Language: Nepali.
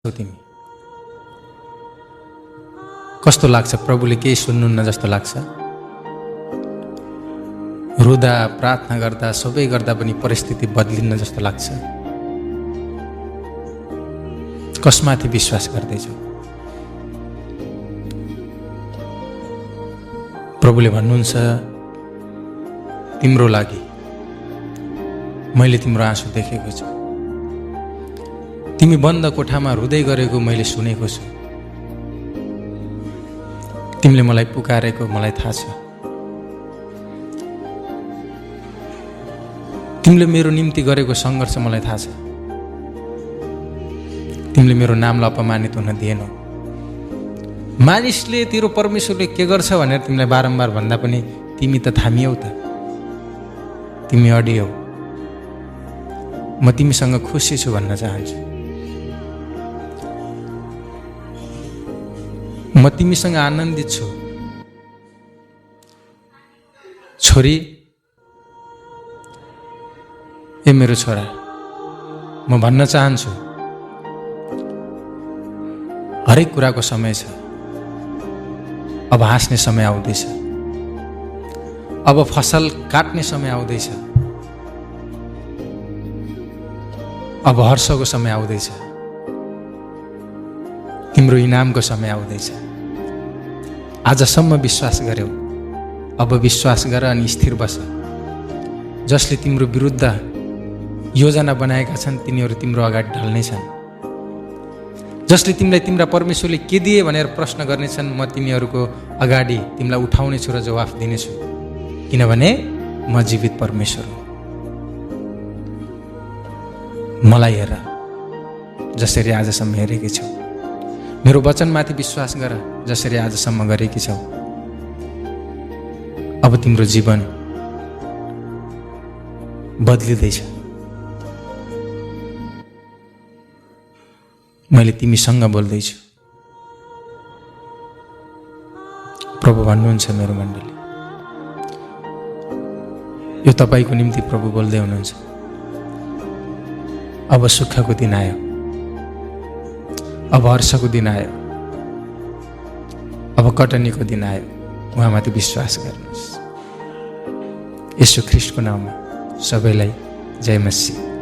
तिमी कस्तो लाग्छ? प्रभुले केही सुन्नुहुन्न जस्तो लाग्छ? रुदा प्रार्थना गर्दा सबै गर्दा पनि परिस्थिति बदलिन्न जस्तो लाग्छ? कसमाथि विश्वास गर्दैछौ? प्रभुले भन्नुहुन्छ तिम्रो लागि मैले तिम्रो आँसु देखेको छु। तिमी बन्द कोठामा रुँदै गरेको मैले सुनेको छु। तिमीले मलाई पुकारेको मलाई थाहा छ। तिमीले मेरो निम्ति गरेको सङ्घर्ष मलाई थाहा छ। तिमीले मेरो नामलाई अपमानित हुन दिएनौ। मानिसले तिम्रो परमेश्वरले के गर्छ भनेर तिमीलाई बारम्बार भन्दा पनि तिमी त थामियौ त, तिमी अडियौ। म तिमीसँग खुसी छु भन्न चाहन्छु। म तिमीसँग आनन्दित छु। छोरी, ए मेरो छोरा, म भन्न चाहन्छु हरेक कुराको समय छ। अब हाँस्ने समय आउँदैछ। अब फसल काट्ने समय आउँदैछ। अब हर्षको समय आउँदैछ। तिम्रो इनामको समय आउँदैछ। आजसम्म विश्वास गर्यौ, अब विश्वास गर अनि स्थिर बस। जसले तिम्रो विरुद्ध योजना बनाएका छन् तिनीहरू तिम्रो अगाडि ढल्नेछन्। जसले तिमीलाई तिम्रा परमेश्वरले के दिए भनेर प्रश्न गर्नेछन्, म तिनीहरूको अगाडि तिमीलाई उठाउनेछु र जवाफ दिनेछु, किनभने म जीवित परमेश्वर हुँ। मलाई हेर जसरी आजसम्म हेरेकी छौ। मेरो वचनमाथि विश्वास गर जसरी आजसम्म गरेकी छौ। अब तिम्रो जीवन बदलिँदैछ। मैले तिमीसँग बोल्दैछु। प्रभु भन्नुहुन्छ मेरो मण्डली, यो तपाईँको निम्ति प्रभु बोल्दै हुनुहुन्छ। अब सुखको दिन आयो। अब हर्षको दिन आयो। अब कटनीको दिन आयो। उहाँमाथि विश्वास गर्नुहोस्। येशू ख्रीष्टको नाममा सबैलाई जय मसीह।